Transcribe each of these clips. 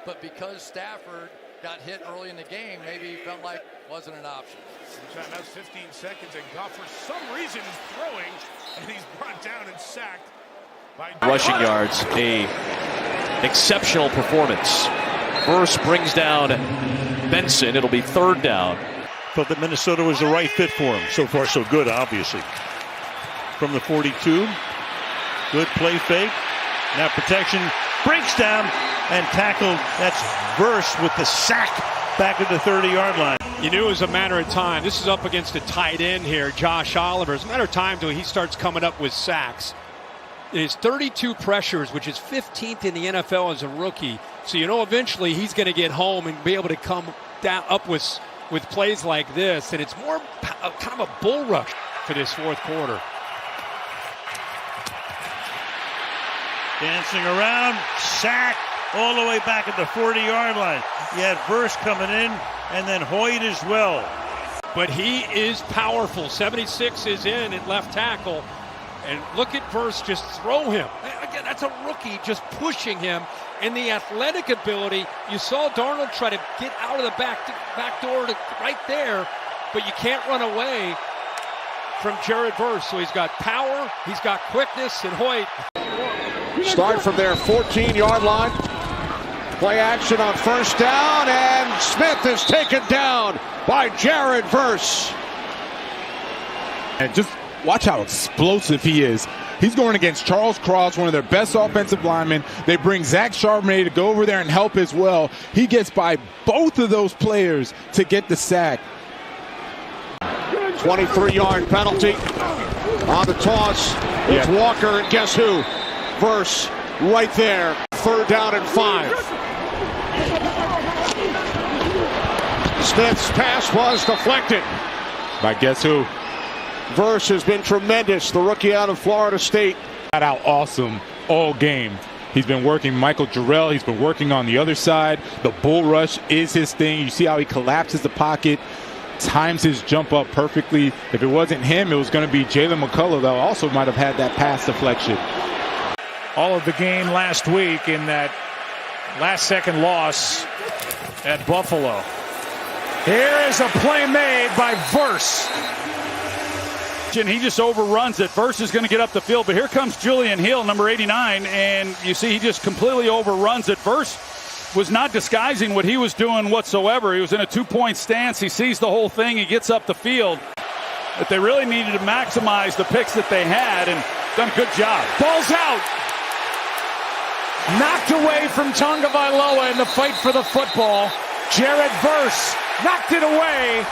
but because Stafford got hit early in the game, maybe he felt like wasn't an option. Timeout's 15 seconds, and Goff for some reason is throwing, and he's brought down and sacked by rushing yards. Exceptional performance. Verse brings down Benson. It'll be third down. Thought that Minnesota was the right fit for him. So far, so good, obviously. From the 42, good play fake. Now protection, breaks down and tackled. That's Verse with the sack back at the 30-yard line. You knew it was a matter of time. This is up against a tight end here, Josh Oliver. It's a matter of time until he starts coming up with sacks. It is 32 pressures, which is 15th in the NFL as a rookie. So you know eventually he's going to get home and be able to come down up with plays like this. And it's more kind of a bull rush for this fourth quarter. Dancing around, sack all the way back at the 40-yard line. You had Verse coming in, and then Hoyt as well. But he is powerful. 76 is in at left tackle. And look at Verse just throw him. Again, that's a rookie just pushing him. And the athletic ability, you saw Darnold try to get out of the back door to right there, but you can't run away from Jared Verse. So he's got power, he's got quickness, and Hoyt. Start from their 14-yard line. Play action on first down, and Smith is taken down by Jared Verse. And just watch how explosive he is. He's going against Charles Cross, one of their best offensive linemen. They bring Zach Charbonnet to go over there and help as well. He gets by both of those players to get the sack. 23-yard penalty on the toss. It's Walker, and guess who? Verse right there. Third down and 5. Smith's pass was deflected. By guess who? Verse has been tremendous, the rookie out of Florida State. Got out awesome all game. He's been working Michael Jarrell. He's been working on the other side. The bull rush is his thing. You see how he collapses the pocket, times his jump up perfectly. If it wasn't him, it was going to be Jalen McCullough, that also might have had that pass deflection. All of the gain last week in that last-second loss at Buffalo. Here is a play made by Verse. And he just overruns it. Verse is going to get up the field, but here comes Julian Hill, number 89, and you see he just completely overruns it. Verse was not disguising what he was doing whatsoever. He was in a two-point stance. He sees the whole thing. He gets up the field. But they really needed to maximize the picks that they had, and done a good job. Ball's out. Knocked away from Tagovailoa in the fight for the football. Jared Verse knocked it away,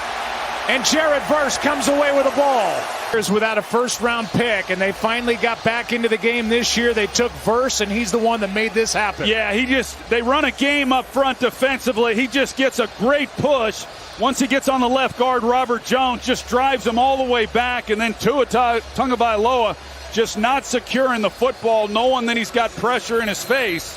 and Jared Verse comes away with the ball. Without a first-round pick, and they finally got back into the game this year. They took Verse, and he's the one that made this happen. Yeah, they run a game up front defensively. He just gets a great push. Once he gets on the left guard, Robert Jones just drives him all the way back, and then Tua Tagovailoa just not securing the football, knowing that he's got pressure in his face.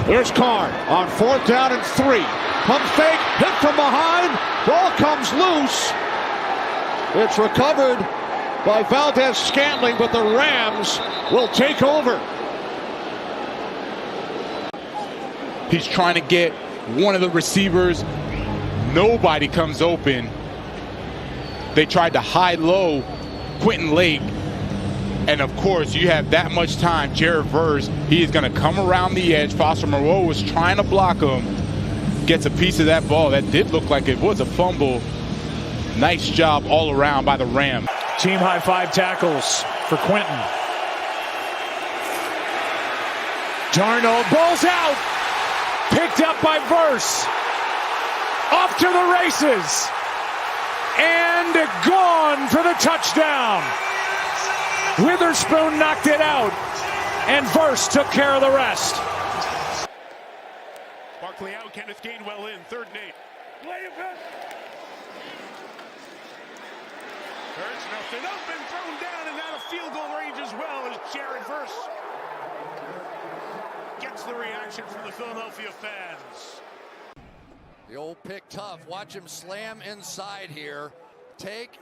Here's Carr on fourth down and 3. Pump fake, hit from behind. Ball comes loose. It's recovered by Valdez-Scantling, but the Rams will take over. He's trying to get one of the receivers. Nobody comes open. They tried to high low Quentin Lake. And of course, you have that much time. Jared Verse, he is going to come around the edge. Foster Moreau was trying to block him. Gets a piece of that ball. That did look like it was a fumble. Nice job all around by the Rams. Team high 5 tackles for Quentin. Darnold, ball's out. Picked up by Verse. Off to the races. And gone for the touchdown. Witherspoon knocked it out. And Verse took care of the rest. Barkley out, Kenneth Gainwell in, 3rd and 8. Hurts, nothing up and thrown down, and out of field goal range as well as Jared Verse gets the reaction from the Philadelphia fans. The old pick tough. Watch him slam inside here. Take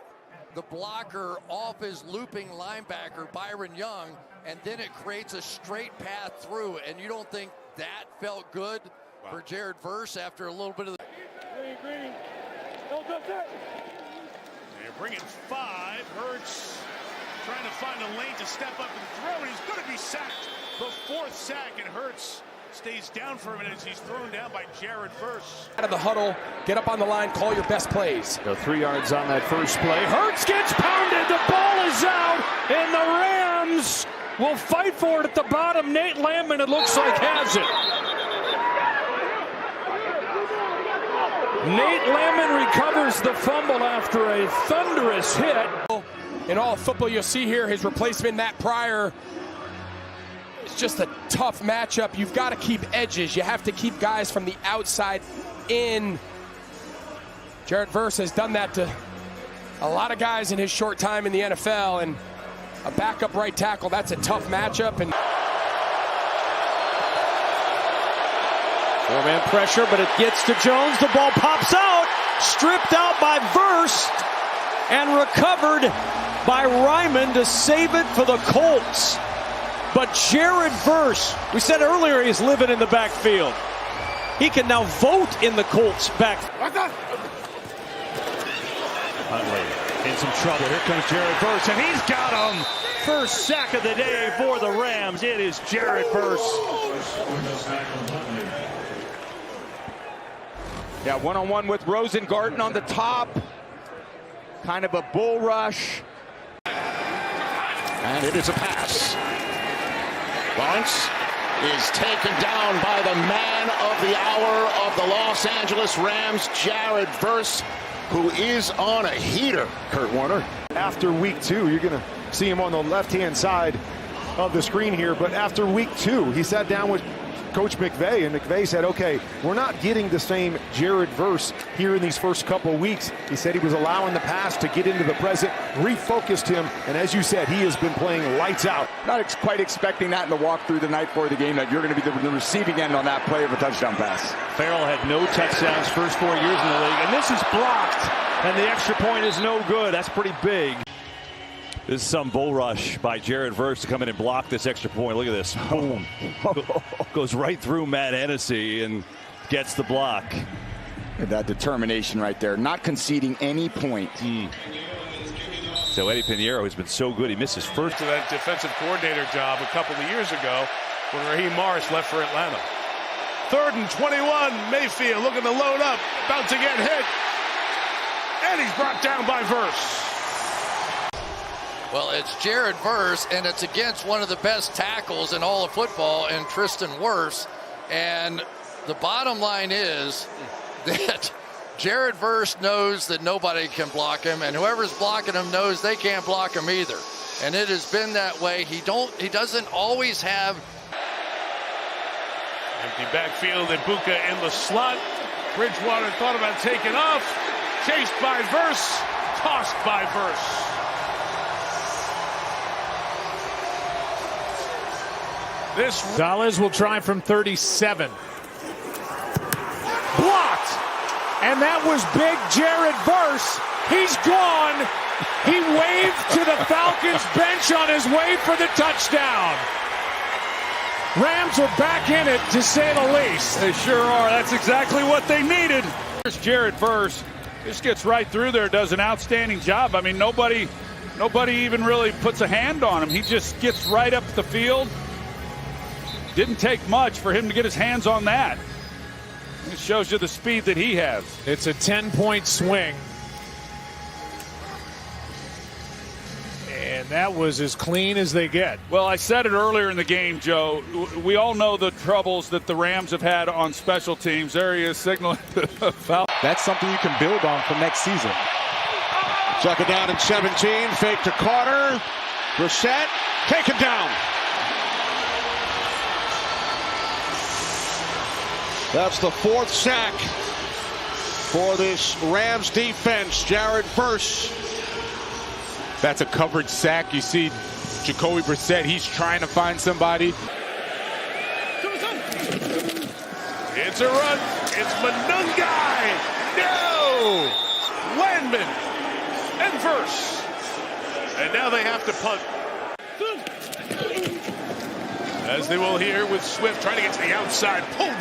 the blocker off his looping linebacker, Byron Young, and then it creates a straight path through, and you don't think that felt good for Jared Verse after a little bit of the... They're bringing 5. Hurts trying to find a lane to step up and throw, and he's going to be sacked. The 4th sack, and Hurts stays down for a minute as he's thrown down by Jared Verse. Out of the huddle, get up on the line, call your best plays. Go 3 yards on that first play. Hurts gets pounded. The ball is out, and the Rams will fight for it at the bottom. Nate Landman, it looks like, has it. Nate Landman recovers the fumble after a thunderous hit. In all football, you'll see here his replacement, Matt Pryor. It's just a tough matchup. You've got to keep edges. You have to keep guys from the outside in. Jared Verse has done that to a lot of guys in his short time in the NFL, and a backup right tackle, that's a tough matchup. And 4-man pressure, but it gets to Jones. The ball pops out, stripped out by Verse, and recovered by Ryman to save it for the Colts. But Jared Verse, we said earlier, he's living in the backfield. He can now vote in the Colts back. Huntley in some trouble. Here comes Jared Verse, and he's got him. First sack of the day for the Rams. It is Jared Verse. Yeah, one-on-one with Rosengarten on the top. Kind of a bull rush. And it is a pass. Lawrence is taken down by the man of the hour of the Los Angeles Rams, Jared Verse, who is on a heater. Kurt Warner. After week 2, you're going to see him on the left-hand side of the screen here. But after week 2, he sat down with Coach McVay, and McVay said, okay, we're not getting the same Jared Verse here in these first couple weeks. He said he was allowing the pass to get into the present, refocused him, and as you said, he has been playing lights out. Not quite expecting that in the walkthrough the night before the game, that you're going to be the receiving end on that play of a touchdown pass. Farrell had no touchdowns first 4 years in the league, and this is blocked, and the extra point is no good. That's pretty big. This is some bull rush by Jared Verse to come in and block this extra point. Look at this. Boom. Goes right through Matt Hennessy and gets the block. That determination right there, not conceding any point. So Eddie Pinheiro has been so good. He missed his first to that defensive coordinator job a couple of years ago when Raheem Morris left for Atlanta. 3rd and 21, Mayfield looking to load up, about to get hit. And he's brought down by Verse. Well, it's Jared Verse, and it's against one of the best tackles in all of football, and Tristan Wirfs. And the bottom line is that Jared Verse knows that nobody can block him, and whoever's blocking him knows they can't block him either. And it has been that way. He doesn't always have. Empty backfield, and Ibuka in the slot. Bridgewater thought about taking off. Chased by Verse, tossed by Verse. Gonzalez will try from 37. Blocked. And that was big Jared Verse. He's gone. He waved to the Falcons bench on his way for the touchdown. Rams are back in it, to say the least. They sure are. That's exactly what they needed. Here's Jared Verse. Just gets right through there, does an outstanding job. I mean, nobody even really puts a hand on him. He just gets right up the field. Didn't take much for him to get his hands on that. It shows you the speed that he has. It's a 10-point swing. And that was as clean as they get. Well, I said it earlier in the game, Joe. We all know the troubles that the Rams have had on special teams. There he is signaling the foul. That's something you can build on for next season. Second down and 17. Fake to Carter. Brissett taken down. That's the 4th sack for this Rams defense. Jared Verse. That's a coverage sack. You see Jacoby Brissett, he's trying to find somebody. It's a run. It's Monungai. No! Landman and Verse. And now they have to punt. As they will here with Swift trying to get to the outside, pulled down.